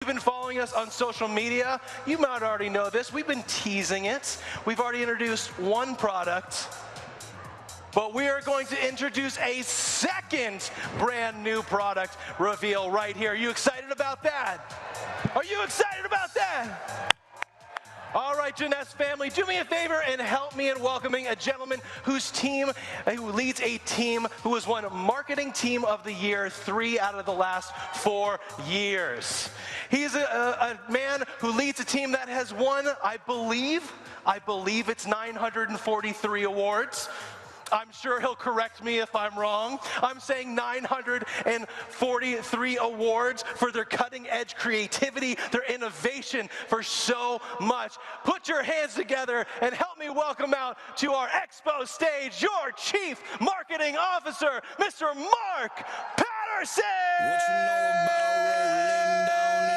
You've been following us on social media. You might already know this. We've been teasing it. We've already introduced one product, but we are going to introduce a second brand new product reveal right here. Are you excited about that? Are you excited about that? All right, Jeunesse family, do me a favor and help me in welcoming a gentleman who leads a team who has won Marketing Team of the Year 3 out of the last 4 years. He's a man who leads a team that has won, I believe it's 943 awards. I'm sure he'll correct me if I'm wrong. I'm saying 943 awards for their cutting-edge creativity, their innovation, for so much. Put your hands together and help me welcome out to our Expo stage your Chief Marketing Officer, Mr. Mark Patterson! What you know about rolling down in the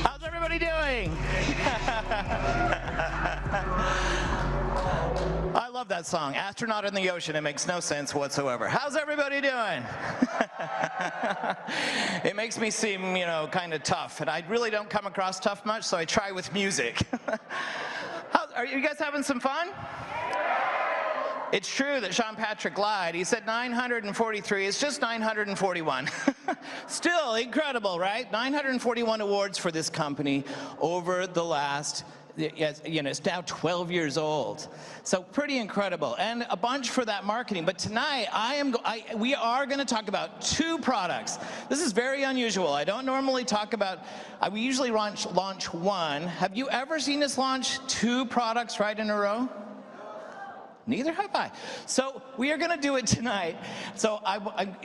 How's everybody doing? I love that song, Astronaut in the Ocean. It makes no sense whatsoever. How's everybody doing? It makes me seem, kind of tough, and I really don't come across tough much, so I try with music. Are you guys having some fun? It's true that Sean Patrick lied. He said 943. It's just 941. Still incredible, right? 941 awards for this company over the last, it's now 12 years old. So pretty incredible, and a bunch for that marketing. But tonight, we are going to talk about 2 products. This is very unusual. I don't normally talk about, we usually launch one. Have you ever seen us launch 2 products right in a row? Neither have I. So we are going to do it tonight. So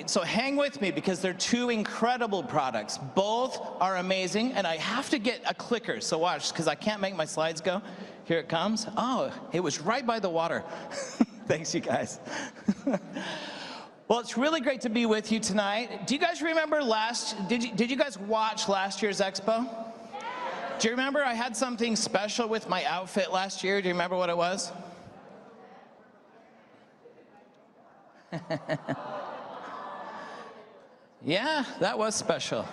so hang with me, because they're 2 incredible products. Both are amazing, and I have to get a clicker. So watch, because I can't make my slides go. Here it comes. Oh, it was right by the water. Thanks, you guys. Well, it's really great to be with you tonight. Do you guys remember did you guys watch last year's Expo? Do you remember I had something special with my outfit last year? Do you remember what it was? Yeah, that was special.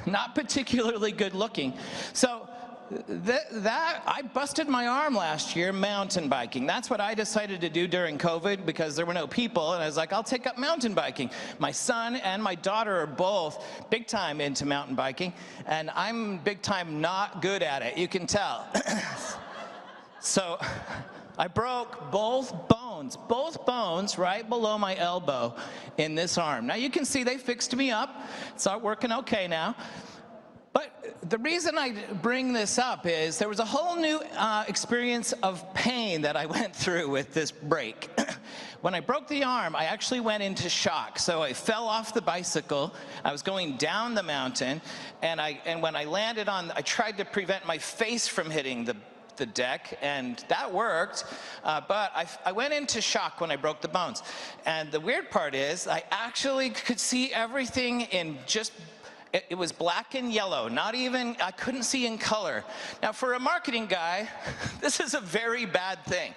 Not particularly good looking. So I busted my arm last year mountain biking. That's what I decided to do during COVID, because there were no people, and I was like, I'll take up mountain biking. My son and my daughter are both big time into mountain biking, and I'm big time not good at it, you can tell. So I broke both bones right below my elbow in this arm. Now you can see they fixed me up. It's all working okay now. But the reason I bring this up is there was a whole new experience of pain that I went through with this break. When I broke the arm, I actually went into shock. So I fell off the bicycle. I was going down the mountain, and when I landed I tried to prevent my face from hitting the deck, and that worked, but I went into shock when I broke the bones. And the weird part is I actually could see everything in it was black and yellow, I couldn't see in color. Now for a marketing guy, this is a very bad thing.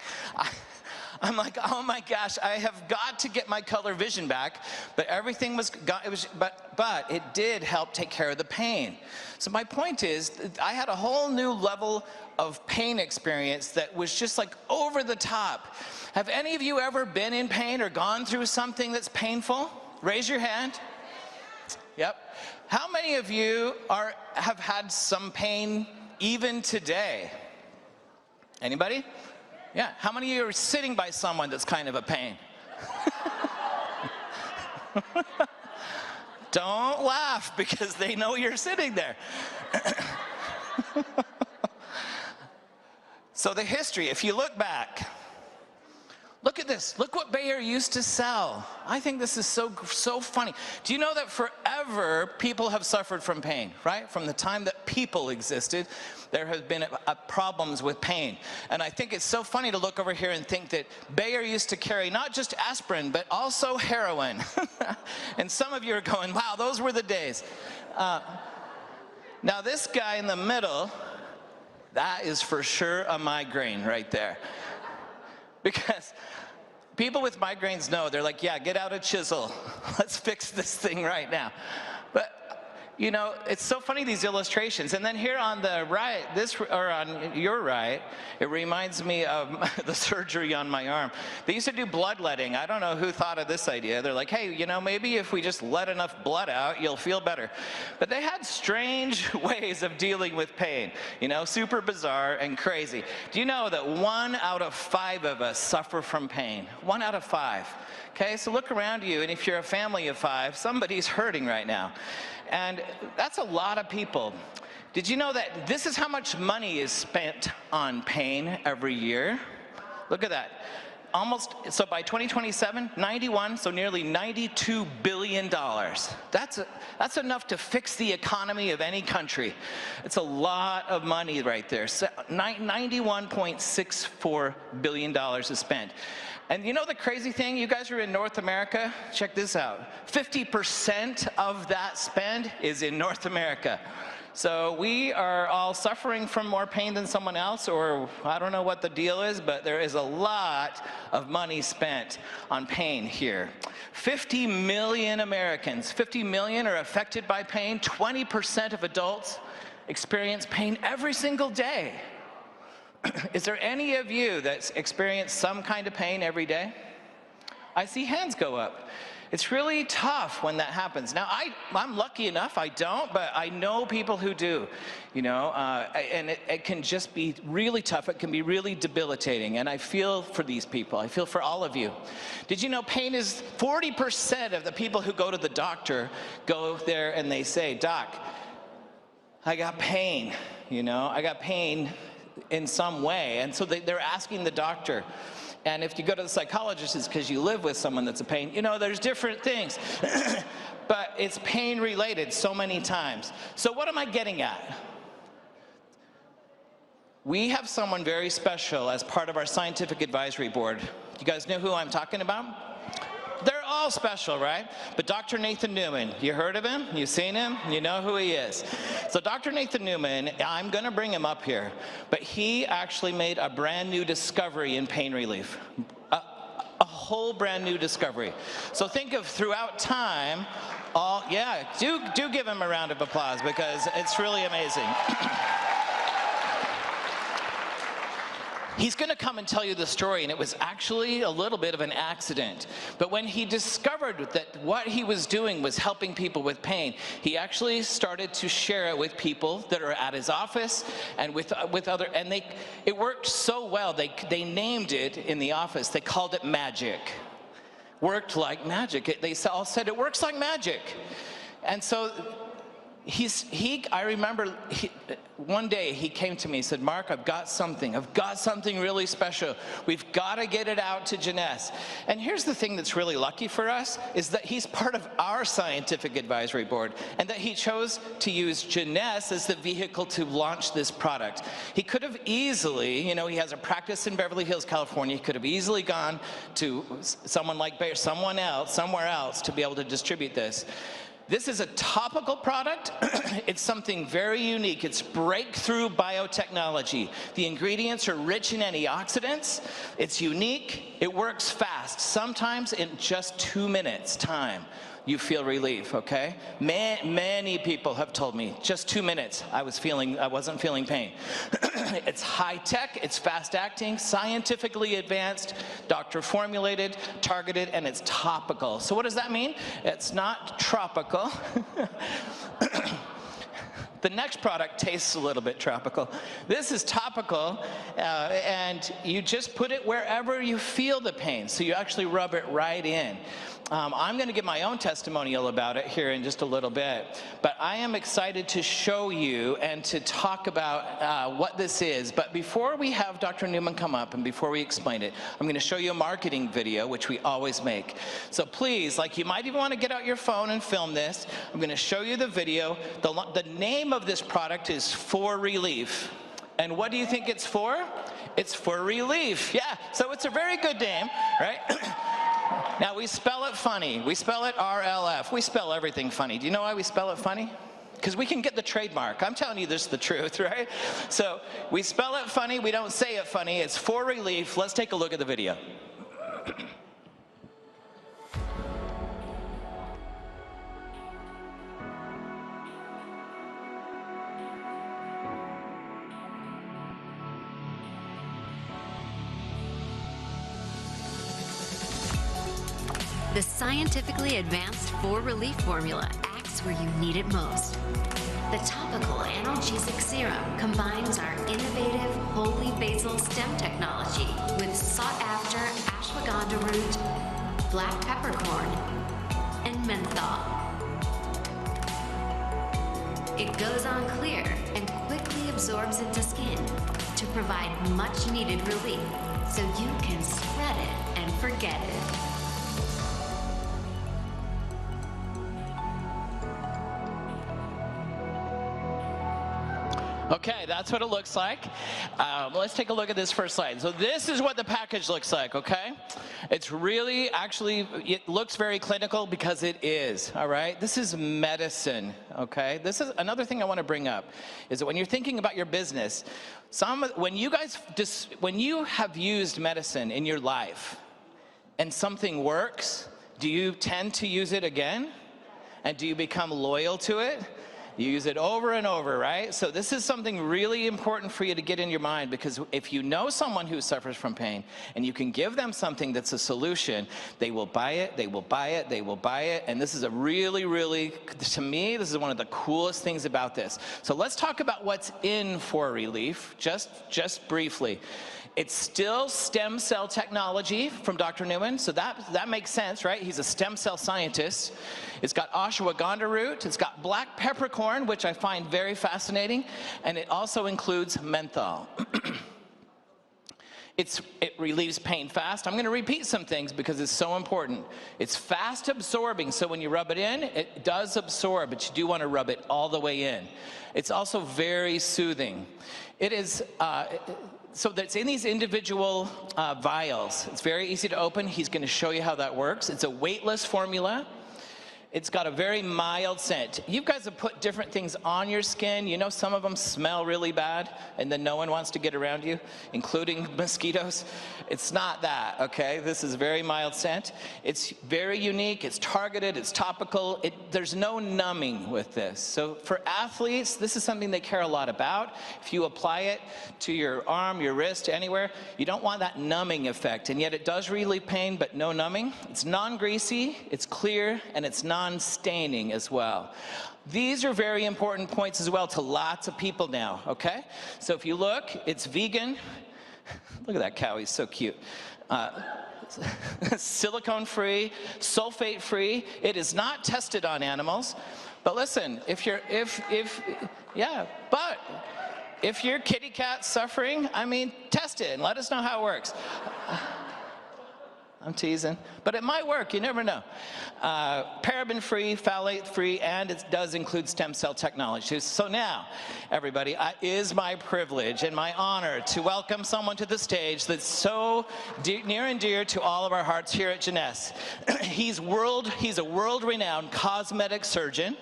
I'm like, oh my gosh, I have got to get my color vision back, but but it did help take care of the pain. So my point is, I had a whole new level of pain experience that was just like over the top. Have any of you ever been in pain or gone through something that's painful? Raise your hand. Yep. How many of you have had some pain even today? Anybody? Yeah, how many of you are sitting by someone that's kind of a pain? Don't laugh, because they know you're sitting there. So the history, if you look back, look at this. Look what Bayer used to sell. I think this is so funny. Do you know that forever people have suffered from pain, right? From the time that people existed, there have been problems with pain. And I think it's so funny to look over here and think that Bayer used to carry not just aspirin, but also heroin. And some of you are going, wow, those were the days. Now this guy in the middle, that is for sure a migraine right there. Because people with migraines know, they're like, yeah, get out a chisel. Let's fix this thing right now. But you know, it's so funny, these illustrations. And then here on the right, or on your right, it reminds me of the surgery on my arm. They used to do bloodletting. I don't know who thought of this idea. They're like, hey, you know, maybe if we just let enough blood out, you'll feel better. But they had strange ways of dealing with pain, you know, super bizarre and crazy. Do you know that 1 out of 5 of us suffer from pain? 1 out of 5. Okay, so look around you, and if you're a family of 5, somebody's hurting right now. And that's a lot of people. Did you know that this is how much money is spent on pain every year? Look at that. So by 2027, 91, so nearly $92 billion. That's enough to fix the economy of any country. It's a lot of money right there. So $91.64 billion is spent. And you know the crazy thing? You guys are in North America. Check this out. 50% of that spend is in North America. So we are all suffering from more pain than someone else, or I don't know what the deal is, but there is a lot of money spent on pain here. 50 million Americans, 50 million are affected by pain. 20% of adults experience pain every single day. Is there any of you that's experienced some kind of pain every day? I see hands go up. It's really tough when that happens. Now, I'm lucky enough, I don't, but I know people who do, you know, and it can just be really tough. It can be really debilitating, and I feel for these people. I feel for all of you. Did you know pain is 40% of the people who go to the doctor go there and they say, Doc, I got pain, you know, I got pain in some way. And so they're asking the doctor. And if you go to the psychologist, it's because you live with someone that's a pain. You know, there's different things. But it's pain related so many times. So what am I getting at? We have someone very special as part of our scientific advisory board. You guys know who I'm talking about? They're all special, right? But Dr. Nathan Newman, you heard of him? You seen him? You know who he is. So Dr. Nathan Newman, I'm going to bring him up here, but he actually made a brand new discovery in pain relief. A whole brand new discovery. So think of throughout time, do give him a round of applause because it's really amazing. He's going to come and tell you the story, and it was actually a little bit of an accident. But when he discovered that what he was doing was helping people with pain, he actually started to share it with people that are at his office and with other, and it worked so well, they named it in the office, they called it magic. Worked like magic. They all said it works like magic. And so I remember one day he came to me and said, Mark, I've got something really special. We've got to get it out to Jeunesse. And here's the thing that's really lucky for us is that he's part of our scientific advisory board and that he chose to use Jeunesse as the vehicle to launch this product. He could have easily, you know, he has a practice in Beverly Hills, California. He could have easily gone to someone like Bayer, someone else, somewhere else to be able to distribute this. This is a topical product. It's something very unique. It's breakthrough biotechnology. The ingredients are rich in antioxidants. It's unique. It works fast. Sometimes in just 2 minutes time, you feel relief, okay? Many people have told me, just 2 minutes, I wasn't feeling pain. It's high tech, it's fast acting, scientifically advanced, doctor formulated, targeted, and it's topical. So what does that mean? It's not tropical. The next product tastes a little bit tropical. This is topical, and you just put it wherever you feel the pain. So you actually rub it right in. I'm going to give my own testimonial about it here in just a little bit, but I am excited to show you and to talk about what this is. But before we have Dr. Newman come up and before we explain it, I'm going to show you a marketing video, which we always make. So please, like, you might even want to get out your phone and film this. I'm going to show you the video. The name of this product is For Relief. And what do you think it's for? It's for relief. Yeah, so it's a very good name, right? Now, we spell it funny. We spell it RLF. We spell everything funny. Do you know why we spell it funny? because we can get the trademark. I'm telling you this is the truth, right? So we spell it funny, we don't say it funny. It's for relief. Let's take a look at the video. The scientifically advanced 4-Relief formula acts where you need it most. The topical analgesic serum combines our innovative holy basil stem technology with sought-after ashwagandha root, black peppercorn, and menthol. It goes on clear and quickly absorbs into skin to provide much-needed relief so you can spread it and forget it. Okay, that's what it looks like. Let's take a look at this first slide. So this is what the package looks like, okay? It's really, actually, it looks very clinical because it is, all right? This is medicine, okay? This is another thing I want to bring up, is that when you're thinking about your business, when you have used medicine in your life and something works, do you tend to use it again? And do you become loyal to it? You use it over and over, right? So this is something really important for you to get in your mind, because if you know someone who suffers from pain and you can give them something that's a solution, they will buy it, they will buy it, they will buy it. And this is a really, really, to me, this is one of the coolest things about this. So let's talk about what's in 4-Relief, just briefly. It's still stem cell technology from Dr. Newman, so that makes sense, right? He's a stem cell scientist. It's got ashwagandha root, it's got black peppercorn, which I find very fascinating, and it also includes menthol. It relieves pain fast. I'm going to repeat some things because it's so important. It's fast absorbing, so when you rub it in, it does absorb, but you do want to rub it all the way in. It's also very soothing. It is, so that's in these individual vials. It's very easy to open. He's going to show you how that works. It's a weightless formula. It's got a very mild scent. You guys have put different things on your skin. You know, some of them smell really bad, and then no one wants to get around you, including mosquitoes. It's not that, okay? This is very mild scent. It's very unique. It's targeted. It's topical. There's no numbing with this. So for athletes, this is something they care a lot about. If you apply it to your arm, your wrist, anywhere, you don't want that numbing effect, and yet it does relieve pain, but no numbing. It's non-greasy, it's clear, and it's non-staining as well. These are very important points as well to lots of people now, okay? So if you look, it's vegan. Look at that cow, he's so cute. Silicone-free, sulfate-free. It is not tested on animals. But listen, if your kitty cat's suffering, I mean, test it and let us know how it works. I'm teasing, but it might work, you never know. Paraben-free, phthalate-free, and it does include stem cell technology. So now, everybody, it is my privilege and my honor to welcome someone to the stage that's so near and dear to all of our hearts here at Jeunesse. He's a world-renowned cosmetic surgeon.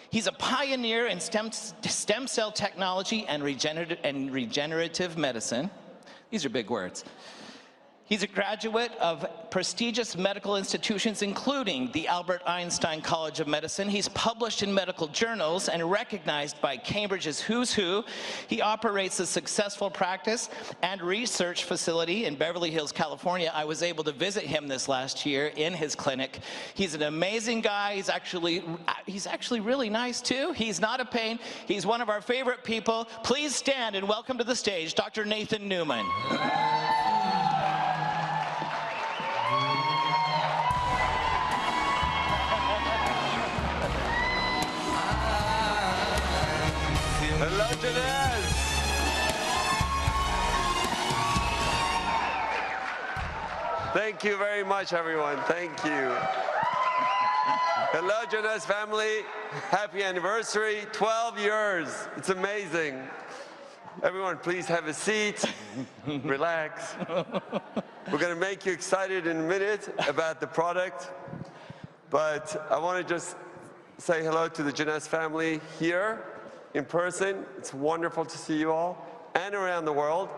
He's a pioneer in stem cell technology and regenerative medicine. These are big words. He's a graduate of prestigious medical institutions, including the Albert Einstein College of Medicine. He's published in medical journals and recognized by Cambridge's Who's Who. He operates a successful practice and research facility in Beverly Hills, California. I was able to visit him this last year in his clinic. He's an amazing guy. He's actually really nice too. He's not a pain. He's one of our favorite people. Please stand and welcome to the stage, Dr. Nathan Newman. Hello, Jeunesse! Thank you very much, everyone. Thank you. Hello, Jeunesse family. Happy anniversary, 12 years. It's amazing. Everyone, please have a seat. Relax. We're going to make you excited in a minute about the product, but I want to just say hello to the Jeunesse family here in person. It's wonderful to see you all, and around the world.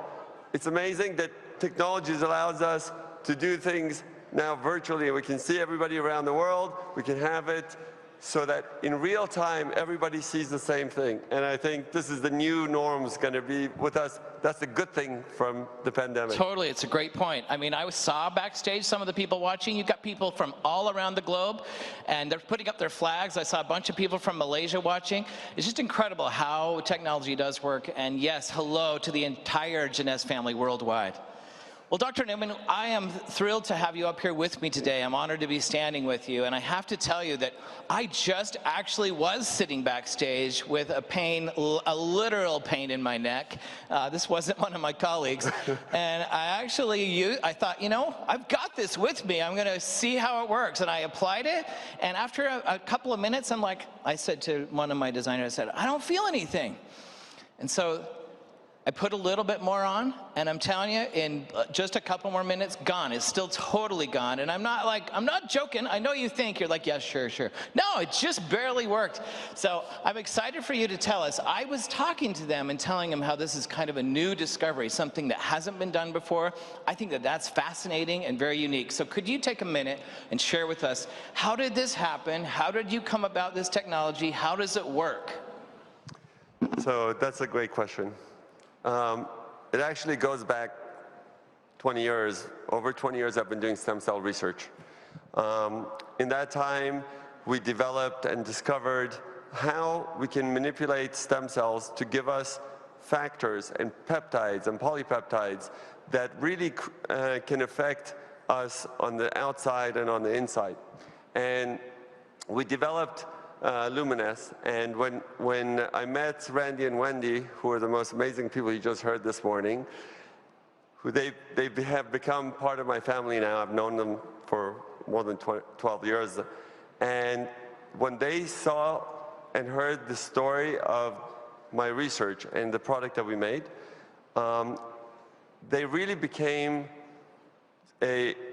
It's amazing that technology allows us to do things now virtually. We can see everybody around the world. We can have it so that in real time, everybody sees the same thing. And I think this is the new norms going to be with us. That's a good thing from the pandemic. Totally, it's a great point. I mean, I saw backstage some of the people watching. You've got people from all around the globe, and they're putting up their flags. I saw a bunch of people from Malaysia watching. It's just incredible how technology does work. And yes, hello to the entire Jeunesse family worldwide. Well, Dr. Newman, I am thrilled to have you up here with me today. I'm honored to be standing with you, and I have to tell you that I just actually was sitting backstage with a pain, a literal pain in my neck. This wasn't one of my colleagues, and I thought, you know, I've got this with me. I'm going to see how it works, and I applied it, and after a couple of minutes, I said to one of my designers, I said, I don't feel anything. And so I put a little bit more on, and I'm telling you, in just a couple more minutes, gone. It's still totally gone. And I'm not joking. I know you think, you're like, yeah, sure. No, it just barely worked. So I'm excited for you to tell us. I was talking to them and telling them how this is kind of a new discovery, something that hasn't been done before. I think that that's fascinating and very unique. So could you take a minute and share with us, how did this happen? How did you come about this technology? How does it work? So that's a great question. It actually goes back 20 years. Over 20 years I've been doing stem cell research. In that time, we developed and discovered how we can manipulate stem cells to give us factors and peptides and polypeptides that really can affect us on the outside and on the inside. And we developed Luminous, and when I met Randy and Wendy, who are the most amazing people you just heard this morning, who they have become part of my family now. I've known them for more than 12 years. And when they saw and heard the story of my research and the product that we made, they really became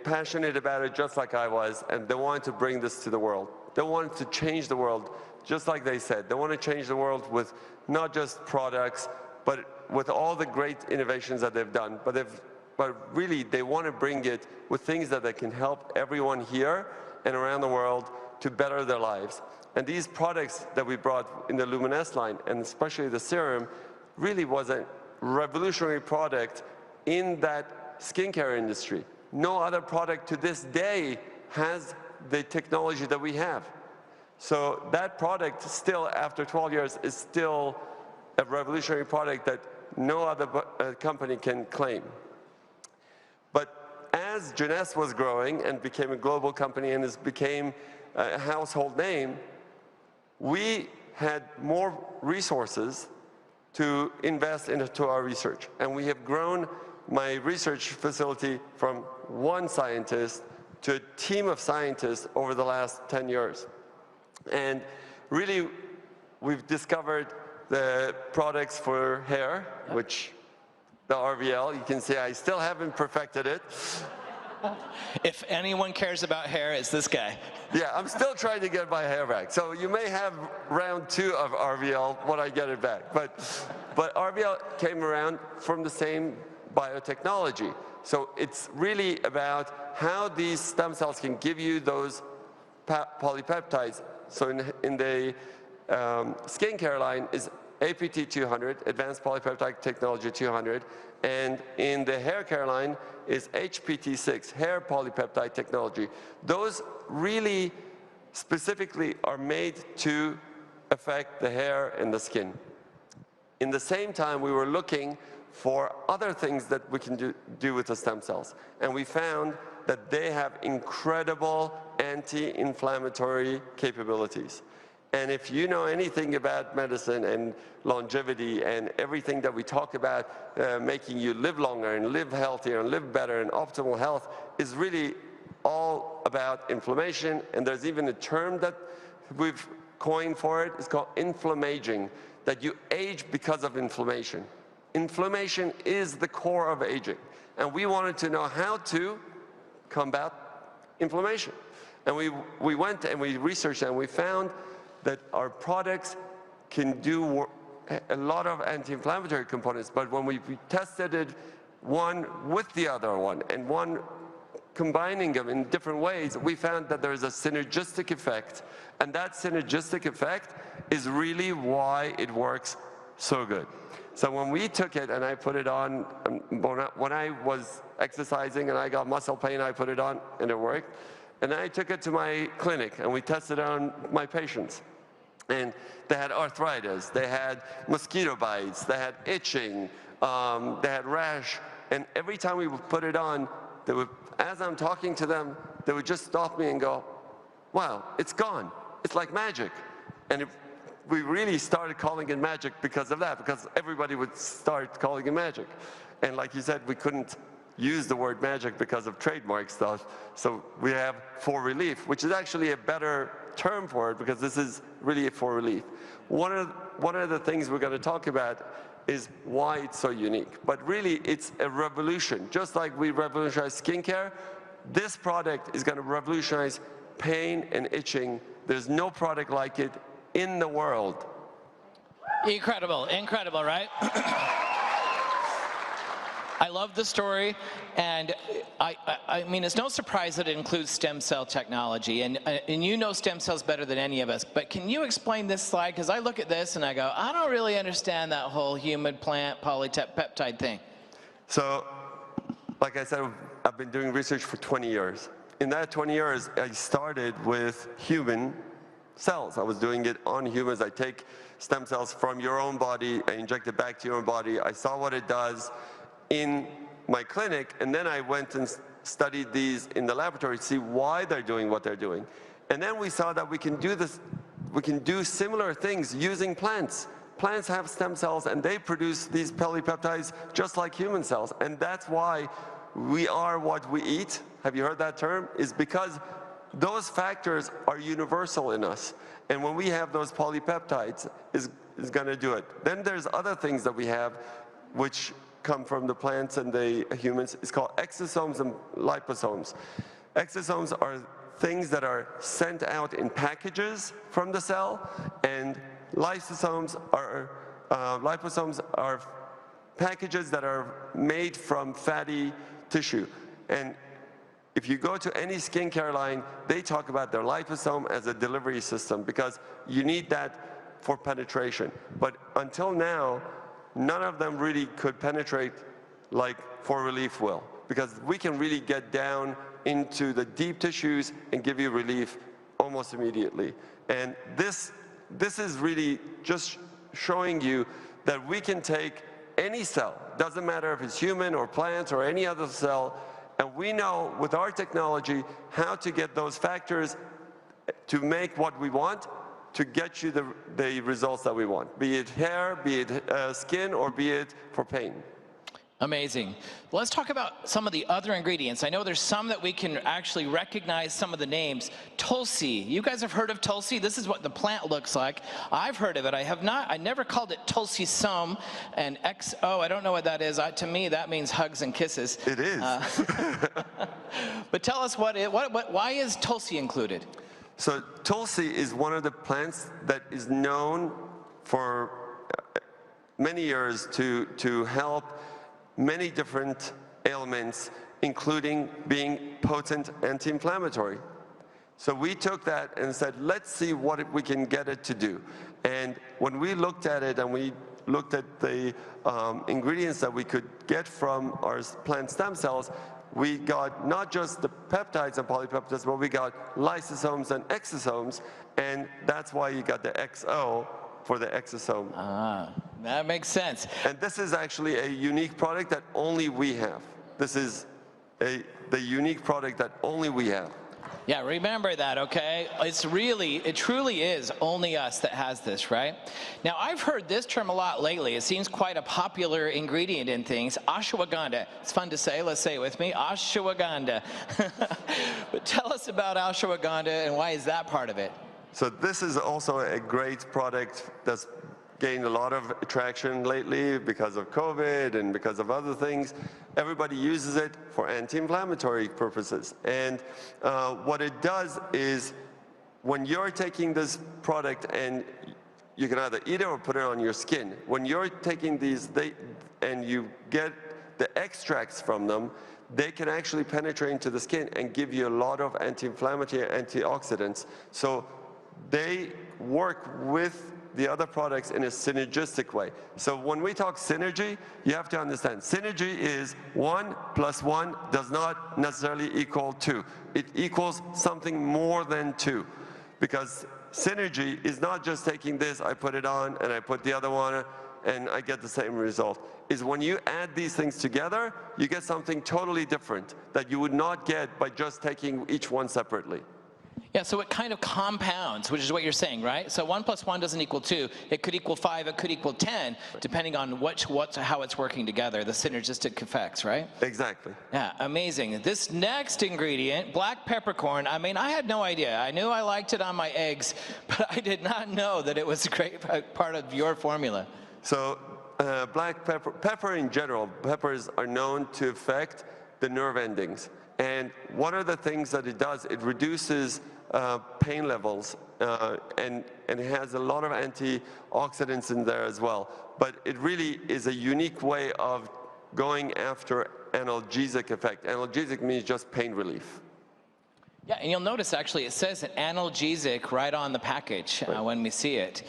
passionate about it just like I was, and they wanted to bring this to the world. They wanted to change the world, just like they said. They want to change the world with not just products, but with all the great innovations that they've done. But really, they want to bring it with things that they can help everyone here and around the world to better their lives. And these products that we brought in the Luminous line, and especially the serum, really was a revolutionary product in that skincare industry. No other product to this day has the technology that we have. So that product still, after 12 years, is still a revolutionary product that no other company can claim. But as Jeunesse was growing and became a global company and became a household name, we had more resources to invest into our research. And we have grown my research facility from one scientist to a team of scientists over the last 10 years. And really, we've discovered the products for hair, which the RVL, you can see I still haven't perfected it. If anyone cares about hair, it's this guy. Yeah, I'm still trying to get my hair back. So you may have round 2 of RVL when I get it back. But RVL came around from the same biotechnology. So it's really about how these stem cells can give you those polypeptides. So in the skincare line is APT 200, Advanced Polypeptide Technology 200, and in the hair care line is HPT 6, Hair Polypeptide Technology. Those really specifically are made to affect the hair and the skin. In the same time, we were looking for other things that we can do with the stem cells. And we found that they have incredible anti-inflammatory capabilities. And if you know anything about medicine and longevity and everything that we talk about, making you live longer and live healthier and live better and optimal health is really all about inflammation. And there's even a term that we've coined for it. It's called inflammaging, that you age because of inflammation. Inflammation is the core of aging, and we wanted to know how to combat inflammation. And we went and we researched and we found that our products can do a lot of anti-inflammatory components, but when we tested it one with the other one and one combining them in different ways, we found that there is a synergistic effect, and that synergistic effect is really why it works so good. So when we took it and I put it on, when I was exercising and I got muscle pain, I put it on and it worked. And I took it to my clinic and we tested it on my patients. And they had arthritis, they had mosquito bites, they had itching, they had rash. And every time we would put it on, they would, as I'm talking to them, they would just stop me and go, wow, it's gone. It's like magic. And we really started calling it magic because of that, because everybody would start calling it magic. And like you said, we couldn't use the word magic because of trademark stuff. So we have for relief, which is actually a better term for it because this is really for relief. One of the things we're going to talk about is why it's so unique. But really, it's a revolution. Just like we revolutionized skincare, this product is going to revolutionize pain and itching. There's no product like it in the world. Incredible, incredible, right? I love the story, and I mean, it's no surprise that it includes stem cell technology, and you know stem cells better than any of us, but can you explain this slide? Because I look at this and I go, I don't really understand that whole human-plant polypeptide thing. So, like I said, I've been doing research for 20 years. In that 20 years, I started with human cells. I was doing it on humans. I take stem cells from your own body, I inject it back to your own body. I saw what it does in my clinic, and then I went and studied these in the laboratory to see why they're doing what they're doing. And then we saw that we can do this, we can do similar things using plants. Plants have stem cells and they produce these polypeptides just like human cells. And that's why we are what we eat. Have you heard that term? Is because those factors are universal in us. And when we have those polypeptides, is going to do it. Then there's other things that we have which come from the plants and the humans. It's called exosomes and liposomes. Exosomes are things that are sent out in packages from the cell, and liposomes are packages that are made from fatty tissue. And if you go to any skincare line, they talk about their liposome as a delivery system because you need that for penetration. But until now, none of them really could penetrate like For Relief will, because we can really get down into the deep tissues and give you relief almost immediately. And this is really just showing you that we can take any cell, doesn't matter if it's human or plant or any other cell, and we know with our technology how to get those factors to make what we want, to get you the results that we want, be it hair, be it skin, or be it for pain. Amazing. Let's talk about some of the other ingredients. I know there's some that we can actually recognize some of the names. Tulsi. You guys have heard of Tulsi? This is what the plant looks like. I've heard of it. I have not. I never called it Tulsi Sum and XO. I don't know what that is. To me, that means hugs and kisses. It is. But tell us why is Tulsi included? So Tulsi is one of the plants that is known for many years to help many different ailments, including being potent anti-inflammatory. So we took that and said, let's see what we can get it to do. And when we looked at it and we looked at the ingredients that we could get from our plant stem cells, we got not just the peptides and polypeptides, but we got lysosomes and exosomes, and that's why you got the XO for the exosome. Ah, that makes sense. And this is actually a unique product that only we have. This is the unique product that only we have. Yeah, remember that, okay? It truly is only us that has this, right? Now, I've heard this term a lot lately. It seems quite a popular ingredient in things, ashwagandha. It's fun to say, let's say it with me, ashwagandha. But tell us about ashwagandha and why is that part of it? So this is also a great product that's gained a lot of traction lately because of COVID and because of other things. Everybody uses it for anti-inflammatory purposes. And what it does is when you're taking this product, and you can either eat it or put it on your skin, when you're taking these and you get the extracts from them, they can actually penetrate into the skin and give you a lot of anti-inflammatory, antioxidants. So they work with the other products in a synergistic way. So when we talk synergy, you have to understand, synergy is 1 + 1 does not necessarily equal 2. It equals something more than 2. Because synergy is not just taking this, I put it on, and I put the other one, and I get the same result. Is when you add these things together, you get something totally different that you would not get by just taking each one separately. Yeah, so it kind of compounds, which is what you're saying, right? So 1 + 1 doesn't equal 2. It could equal 5, it could equal 10, depending on how it's working together, the synergistic effects, right? Exactly. Yeah, amazing. This next ingredient, black peppercorn, I mean, I had no idea. I knew I liked it on my eggs, but I did not know that it was a great part of your formula. So black pepper in general, peppers are known to affect the nerve endings. And one of the things that it does, it reduces pain levels, and it has a lot of antioxidants in there as well. But it really is a unique way of going after analgesic effect. Analgesic means just pain relief. Yeah, and you'll notice actually it says an analgesic right on the package when we see it.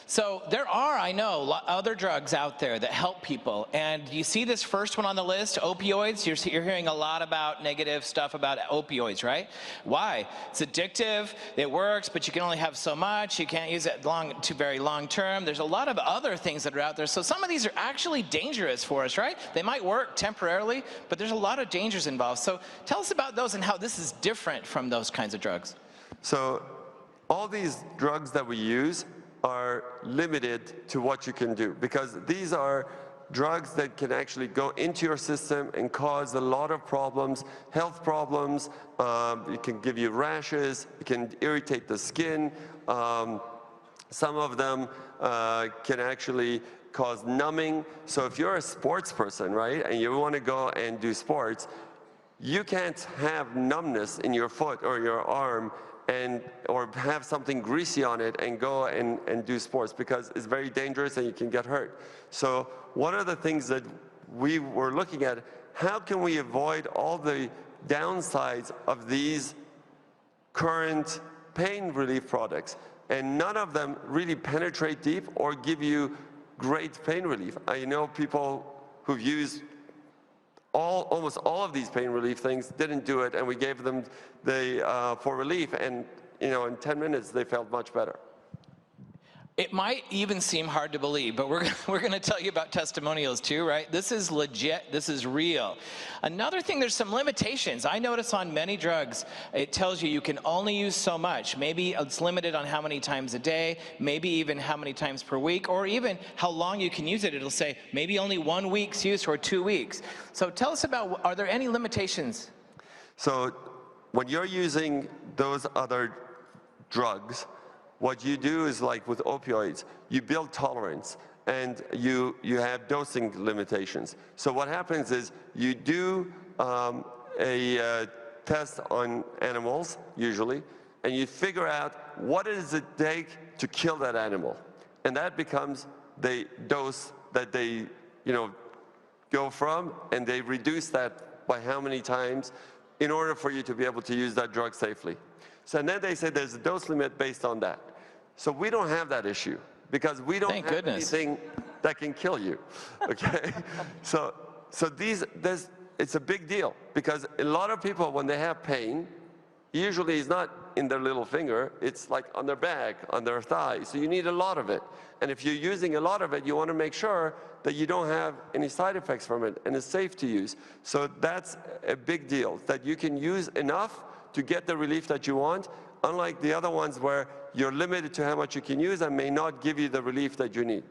So there are, I know, other drugs out there that help people. And you see this first one on the list, opioids. You're hearing a lot about negative stuff about opioids, right? Why? It's addictive, it works, but you can only have so much. You can't use it very long term. There's a lot of other things that are out there. So some of these are actually dangerous for us, right? They might work temporarily, but there's a lot of dangers involved. So tell us about those and how this is different from those kinds of drugs. So all these drugs that we use are limited to what you can do, because these are drugs that can actually go into your system and cause a lot of problems, health problems. It can give you rashes, it can irritate the skin. Some of them can actually cause numbing. So if you're a sports person, right, and you want to go and do sports, you can't have numbness in your foot or your arm or have something greasy on it and go and do sports, because it's very dangerous and you can get hurt. So one of the things that we were looking at, how can we avoid all the downsides of these current pain relief products? And none of them really penetrate deep or give you great pain relief. I know people who've used almost all of these pain relief things, didn't do it, and we gave them for relief, and in 10 minutes they felt much better. It might even seem hard to believe, but we're going to tell you about testimonials too, right? This is legit. This is real. Another thing, there's some limitations. I notice on many drugs, it tells you can only use so much. Maybe it's limited on how many times a day, maybe even how many times per week, or even how long you can use it. It'll say maybe only 1 week's use or 2 weeks. So tell us about, are there any limitations? So when you're using those other drugs, what you do is, like with opioids, you build tolerance and you have dosing limitations. So what happens is you do a test on animals, usually, and you figure out what does it take to kill that animal. And that becomes the dose that they go from, and they reduce that by how many times in order for you to be able to use that drug safely. So then they say there's a dose limit based on that. So we don't have that issue, because we don't have anything that can kill you, okay? So it's a big deal, because a lot of people, when they have pain, usually it's not in their little finger, it's like on their back, on their thigh, so you need a lot of it. And if you're using a lot of it, you want to make sure that you don't have any side effects from it, and it's safe to use. So that's a big deal, that you can use enough to get the relief that you want, unlike the other ones where you're limited to how much you can use and may not give you the relief that you need.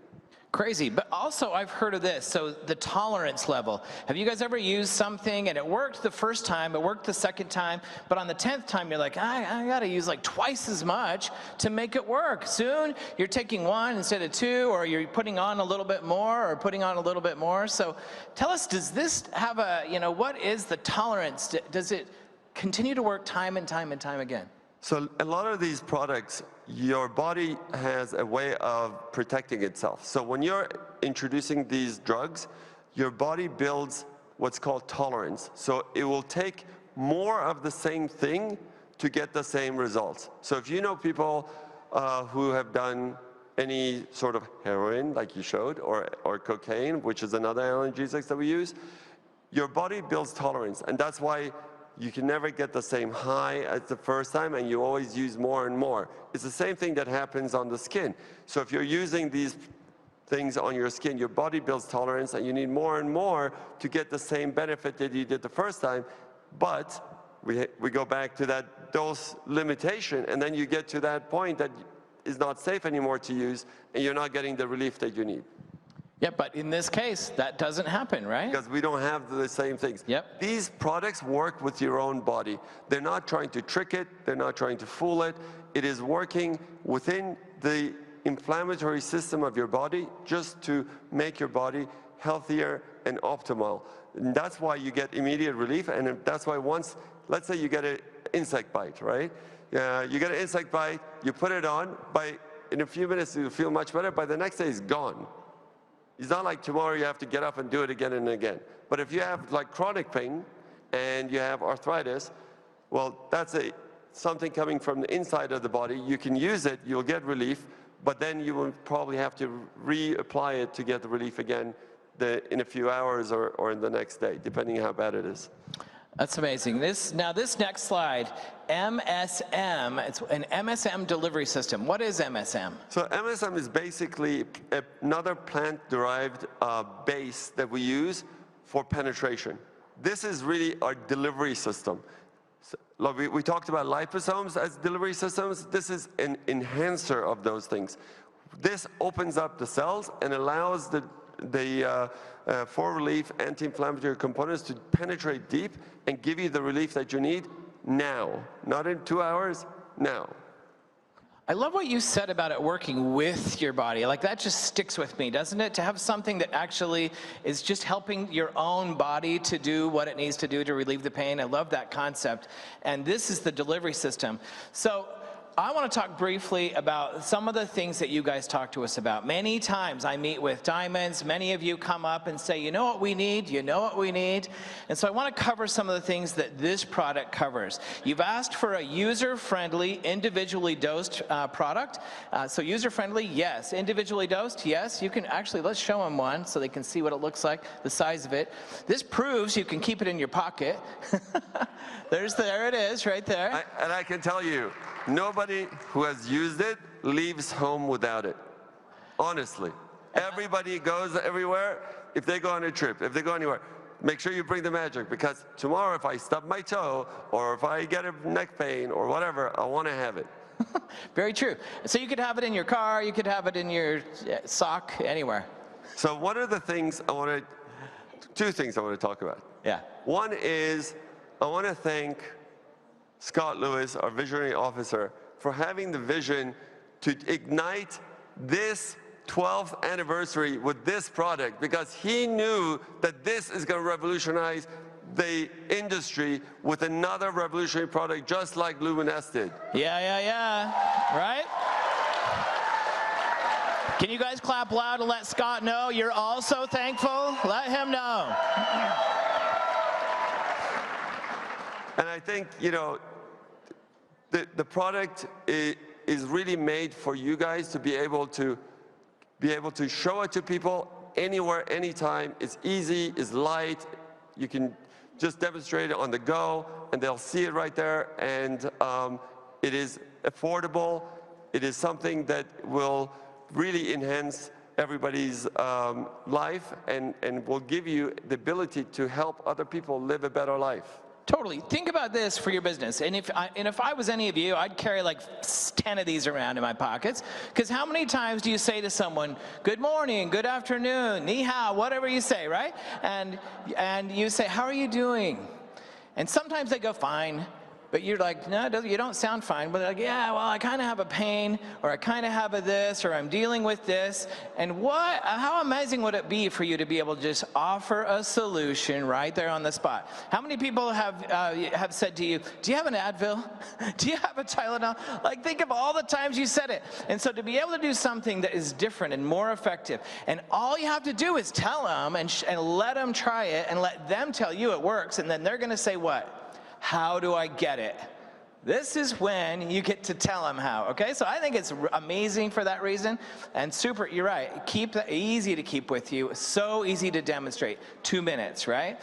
Crazy, but also I've heard of this, so the tolerance level. Have you guys ever used something and it worked the first time, it worked the second time, but on the 10th time you're like, I gotta use like twice as much to make it work. Soon you're taking 1 instead of 2, or you're putting on a little bit more or putting on a little bit more. So tell us, does this have a, what is the tolerance? Does it continue to work time and time and time again? So a lot of these products, your body has a way of protecting itself. So when you're introducing these drugs, your body builds what's called tolerance. So it will take more of the same thing to get the same results. So if you know people who have done any sort of heroin, like you showed, or cocaine, which is another analgesic that we use, your body builds tolerance. And that's why you can never get the same high as the first time, and you always use more and more. It's the same thing that happens on the skin. So if you're using these things on your skin, your body builds tolerance, and you need more and more to get the same benefit that you did the first time. But we go back to that dose limitation, and then you get to that point that is not safe anymore to use, and you're not getting the relief that you need. Yeah, but in this case, that doesn't happen, right? Because we don't have the same things. Yep. These products work with your own body. They're not trying to trick it. They're not trying to fool it. It is working within the inflammatory system of your body just to make your body healthier and optimal. And that's why you get immediate relief, and that's why once, let's say you get an insect bite, right? You get an insect bite, you put it on, in a few minutes you'll feel much better, by the next day it's gone. It's not like tomorrow you have to get up and do it again and again. But if you have like chronic pain and you have arthritis, well, that's something coming from the inside of the body. You can use it, you'll get relief, but then you will probably have to reapply it to get the relief again in a few hours or in the next day, depending on how bad it is. That's amazing. This next slide, MSM, it's an MSM delivery system. What is MSM? So MSM is basically another plant-derived base that we use for penetration. This is really our delivery system. So, we talked about liposomes as delivery systems. This is an enhancer of those things. This opens up the cells and allows the for relief anti-inflammatory components to penetrate deep and give you the relief that you need now, not in 2 hours, now. I love what you said about it working with your body. Like, that just sticks with me, doesn't it? To have something that actually is just helping your own body to do what it needs to do to relieve the pain. I love that concept. And this is the delivery system. So I want to talk briefly about some of the things that you guys talk to us about. Many times I meet with diamonds. Many of you come up and say, you know what we need, you know what we need. And so I want to cover some of the things that this product covers. You've asked for a user-friendly, individually dosed product. So user-friendly, yes. Individually dosed, yes. You can actually, let's show them one so they can see what it looks like, the size of it. This proves you can keep it in your pocket. There it is, right there. And I can tell you, nobody who has used it leaves home without it. Honestly. Everybody goes everywhere. If they go on a trip, if they go anywhere, make sure you bring the magic, because tomorrow if I stub my toe or if I get a neck pain or whatever, I want to have it. Very true. So you could have it in your car, you could have it in your sock, anywhere. So one of the things two things I want to talk about. Yeah. One is, I want to thank Scott Lewis, our visionary officer, for having the vision to ignite this 12th anniversary with this product, because he knew that this is going to revolutionize the industry with another revolutionary product just like Luminesce did. Yeah. Right? Can you guys clap loud and let Scott know you're also thankful? Let him know. And I think, the product is really made for you guys to be able to show it to people anywhere, anytime. It's easy, it's light. You can just demonstrate it on the go, and they'll see it right there. And it is affordable. It is something that will really enhance everybody's life and will give you the ability to help other people live a better life. Totally. Think about this for your business. And if I was any of you, I'd carry like 10 of these around in my pockets. Because how many times do you say to someone, good morning, good afternoon, ni hao, whatever you say, right? And you say, how are you doing? And sometimes they go, fine. but you're like, no, you don't sound fine. But like, yeah, well, I kind of have a pain, or I kind of have a this, or I'm dealing with this. And how amazing would it be for you to be able to just offer a solution right there on the spot? How many people have said to you, do you have an Advil? Do you have a Tylenol? Like, think of all the times you said it. And so to be able to do something that is different and more effective, and all you have to do is tell them and let them try it and let them tell you it works, and then they're going to say what? How do I get it? This is when you get to tell them how, okay? So I think it's amazing for that reason, and super, you're right, easy to keep with you, so easy to demonstrate, 2 minutes, right?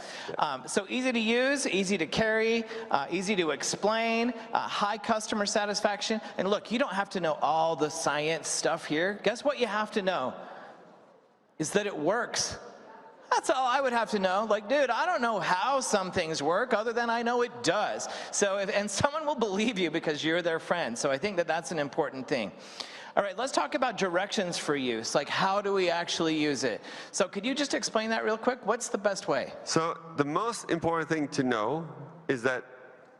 So easy to use, easy to carry, easy to explain, high customer satisfaction, and look, you don't have to know all the science stuff here. Guess what you have to know? Is that it works. That's all I would have to know. Like, dude, I don't know how some things work other than I know it does. So, and someone will believe you because you're their friend. So I think that that's an important thing. All right, let's talk about directions for use. Like, how do we actually use it? So could you just explain that real quick? What's the best way? So the most important thing to know is that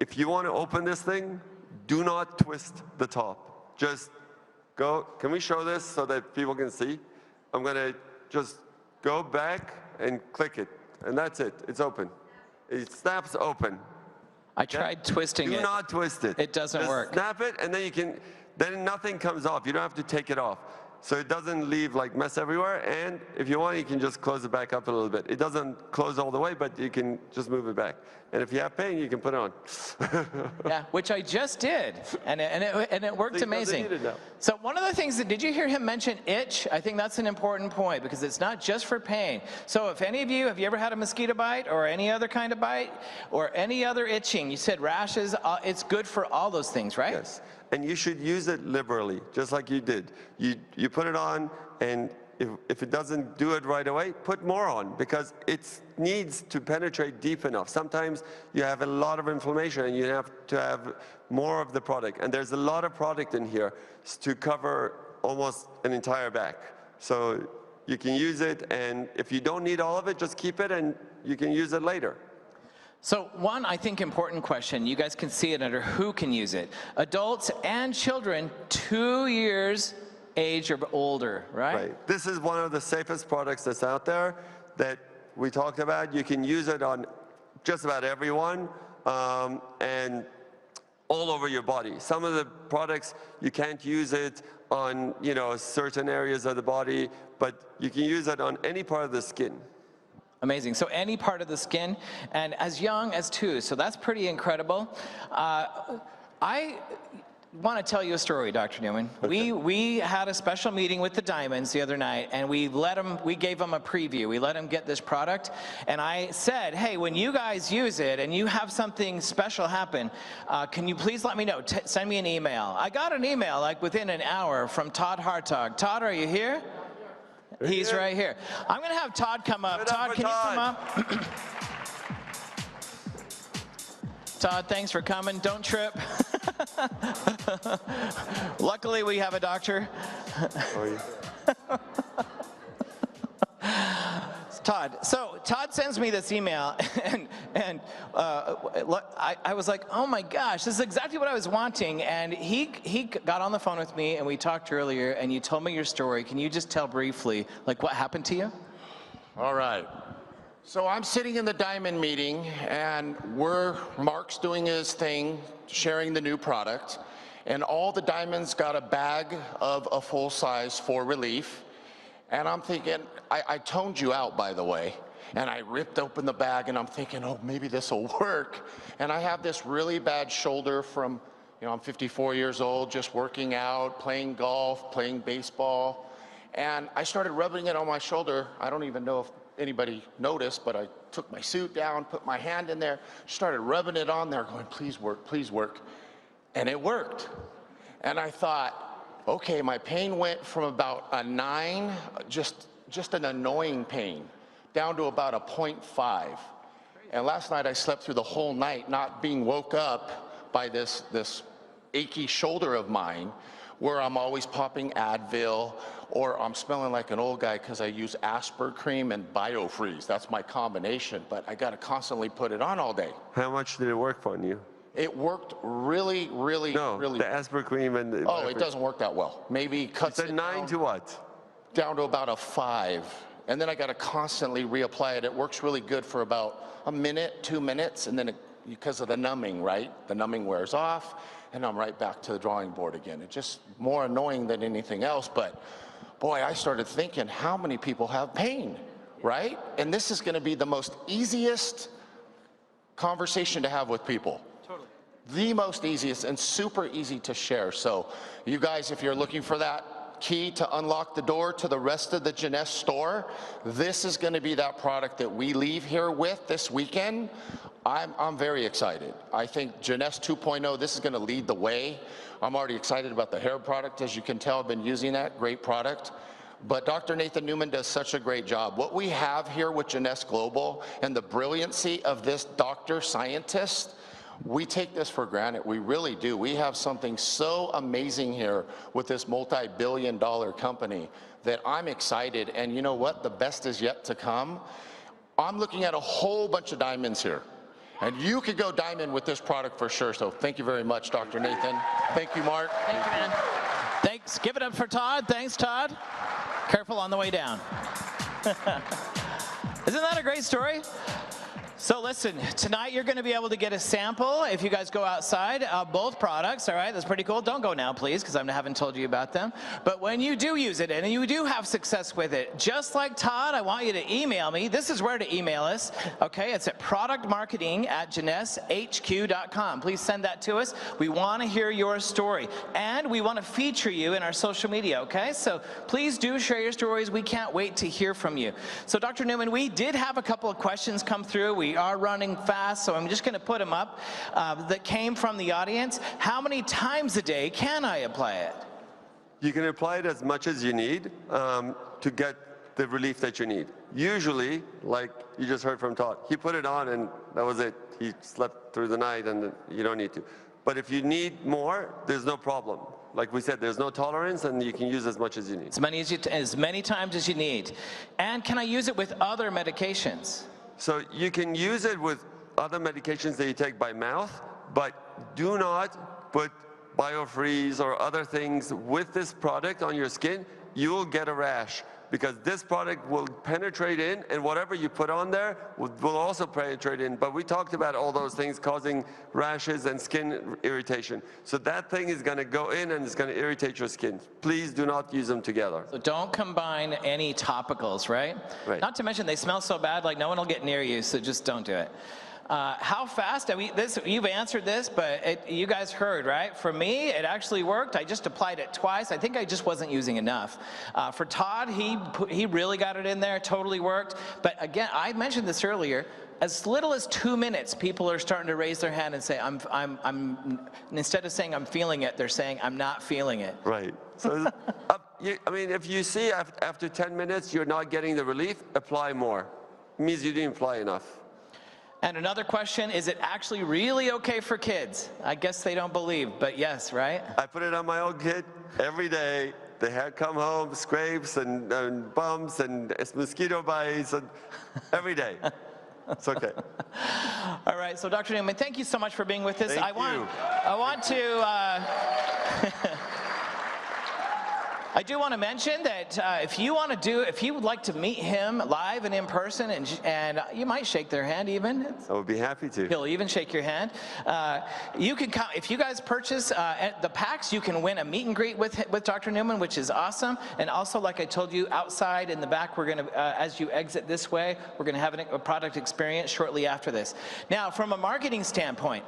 if you want to open this thing, do not twist the top. Just go, can we show this so that people can see? I'm going to just go back and click it, and that's it. It's open. It snaps open. I tried twisting it. Do not twist it. It doesn't work. Snap it, and then nothing comes off. You don't have to take it off. So it doesn't leave like mess everywhere, and if you want, you can just close it back up a little bit. It doesn't close all the way, but you can just move it back. And if you have pain, you can put it on. Yeah, which I just did, and it worked amazing. So one of the things did you hear him mention itch? I think that's an important point, because it's not just for pain. So if any of you, have you ever had a mosquito bite or any other kind of bite or any other itching? You said rashes, it's good for all those things, right? Yes, and you should use it liberally, just like you did. You put it on, and if it doesn't do it right away, put more on, because it needs to penetrate deep enough. Sometimes you have a lot of inflammation and you have to have more of the product. And there's a lot of product in here to cover almost an entire back. So you can use it, and if you don't need all of it, just keep it and you can use it later. So one, I think, important question, you guys can see it under who can use it. Adults and children 2 years age or older, right? Right. This is one of the safest products that's out there that we talked about. You can use it on just about everyone and all over your body. Some of the products, you can't use it on, certain areas of the body, but you can use it on any part of the skin. Amazing. So any part of the skin, and as young as 2, so that's pretty incredible. I want to tell you a story, Dr. Newman. Okay. We had a special meeting with the Diamonds the other night, and we gave them a preview. We let them get this product, and I said, hey, when you guys use it and you have something special happen, can you please let me know? Send me an email. I got an email like within an hour from Todd Hartog. Todd, are you here? He's right here. I'm going to have Todd come up. Todd, can you come up? Todd, thanks for coming. Don't trip. Luckily, we have a doctor. Todd. So Todd sends me this email, and I was like, oh my gosh, this is exactly what I was wanting. And he got on the phone with me, and we talked earlier, and you told me your story. Can you just tell briefly, like, what happened to you? All right. So I'm sitting in the Diamond meeting, and Mark's doing his thing, sharing the new product, and all the Diamonds got a bag of a full size for relief. And I'm thinking, I toned you out, by the way, and I ripped open the bag, and I'm thinking, oh, maybe this will work. And I have this really bad shoulder from, I'm 54 years old, just working out, playing golf, playing baseball. And I started rubbing it on my shoulder. I don't even know if anybody noticed, but I took my suit down, put my hand in there, started rubbing it on there, going, please work, please work. And it worked. And I thought, okay, my pain went from about a 9, just an annoying pain, down to about a 0.5. And last night I slept through the whole night not being woke up by this achy shoulder of mine, where I'm always popping Advil, or I'm smelling like an old guy because I use Asper cream and BioFreeze. That's my combination, but I got to constantly put it on all day. How much did it work on you? It worked really, really, really. The Asper cream and the Oh, it doesn't work that well. Maybe cuts It's a it 9 to what? down to about a 5. And then I got to constantly reapply it. It works really good for about a minute, 2 minutes, and then because of the numbing, right? The numbing wears off, and I'm right back to the drawing board again. It's just more annoying than anything else, but boy, I started thinking, how many people have pain, right? And this is gonna be the most easiest conversation to have with people. Totally. The most easiest and super easy to share. So you guys, if you're looking for that key to unlock the door to the rest of the Jeunesse store, this is going to be that product that we leave here with this weekend. I'm very excited. I think Jeunesse 2.0, this is going to lead the way. I'm already excited about the hair product. As you can tell, I've been using that. Great product. But Dr. Nathan Newman does such a great job. What we have here with Jeunesse Global and the brilliancy of this doctor scientist, we take this for granted. We really do. We have something so amazing here with this multi-billion-dollar company that I'm excited. And you know what? The best is yet to come. I'm looking at a whole bunch of diamonds here. And you could go diamond with this product for sure. So thank you very much, Dr. Nathan. Thank you, Mark. Thank you, man. Thanks. Give it up for Todd. Thanks, Todd. Careful on the way down. Isn't that a great story? So listen, tonight you're going to be able to get a sample if you guys go outside of both products, all right? That's pretty cool. Don't go now, please, because I haven't told you about them. But when you do use it and you do have success with it, just like Todd, I want you to email me. This is where to email us, okay? It's at productmarketing@JeunessehQ.com. Please send that to us. We want to hear your story, and we want to feature you in our social media, okay? So please do share your stories. We can't wait to hear from you. So Dr. Newman, we did have a couple of questions come through. We are running fast, so I'm just going to put them up that came from the audience. How many times a day can I apply it? You can apply it as much as you need to get the relief that you need. Usually, like you just heard from Todd, he put it on and that was it. He slept through the night and you don't need to. But if you need more, there's no problem. Like we said, there's no tolerance and you can use as much as you need. As many times as you need. And can I use it with other medications? So you can use it with other medications that you take by mouth, but do not put biofreeze or other things with this product on your skin. You will get a rash because this product will penetrate in, and whatever you put on there will also penetrate in. But we talked about all those things causing rashes and skin irritation. So that thing is going to go in and it's going to irritate your skin. Please do not use them together. So don't combine any topicals, right? Right. Not to mention they smell so bad, like no one will get near you, so just don't do it. How fast? You've answered this, but you guys heard, right? For me, it actually worked. I just applied it twice. I think I just wasn't using enough. For Todd, he really got it in there, totally worked. But again, I mentioned this earlier. As little as 2 minutes, people are starting to raise their hand and say, instead of saying I'm feeling it, they're saying I'm not feeling it. Right. So, I mean, if you see after 10 minutes you're not getting the relief, apply more. It means you didn't apply enough. And another question, is it actually really okay for kids? I guess they don't believe, but yes, right? I put it on my own kid every day. They had come home, scrapes and bumps and mosquito bites and every day. It's okay. All right, so Dr. Newman, thank you so much for being with us. Thank you. I want to I do want to mention that if you would like to meet him live and in person, and you might shake their hand even. I would be happy to. He'll even shake your hand. You can come, if you guys purchase at the packs, you can win a meet and greet with Dr. Newman, which is awesome. And also, like I told you, outside in the back, we're going to, as you exit this way, we're going to have a product experience shortly after this. Now, from a marketing standpoint,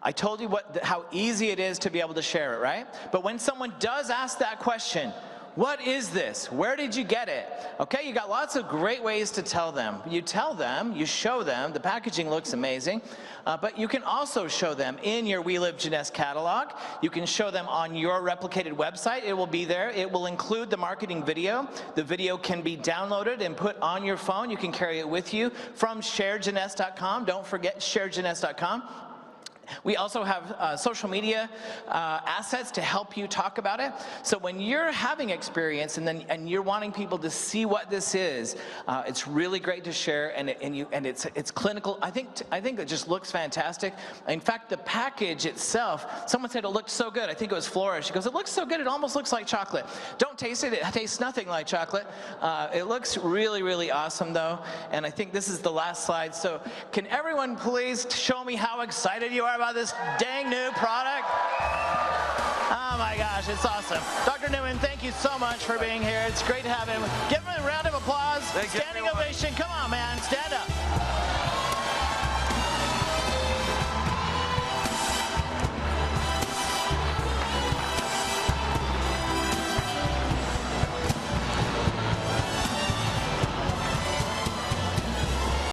I told you how easy it is to be able to share it, right? But when someone does ask that question, what is this? Where did you get it? Okay, you got lots of great ways to tell them. You tell them, you show them, the packaging looks amazing, but you can also show them in your We Live Jeunesse catalog. You can show them on your replicated website. It will be there. It will include the marketing video. The video can be downloaded and put on your phone. You can carry it with you from sharejeunesse.com. Don't forget sharejeunesse.com. We also have social media assets to help you talk about it. So when you're having experience and you're wanting people to see what this is, it's really great to share, and it's clinical. I think it just looks fantastic. In fact, the package itself, someone said it looked so good. I think it was Flora. She goes, "It looks so good. It almost looks like chocolate." Don't taste it. It tastes nothing like chocolate. It looks really, really awesome though. And I think this is the last slide. So can everyone please show me how excited you are about this dang new product? Oh my gosh, it's awesome. Dr. Newman, thank you so much for being here. It's great to have him. Give him a round of applause. Thank you, Standing everyone. ovation. Come on, man, stand up.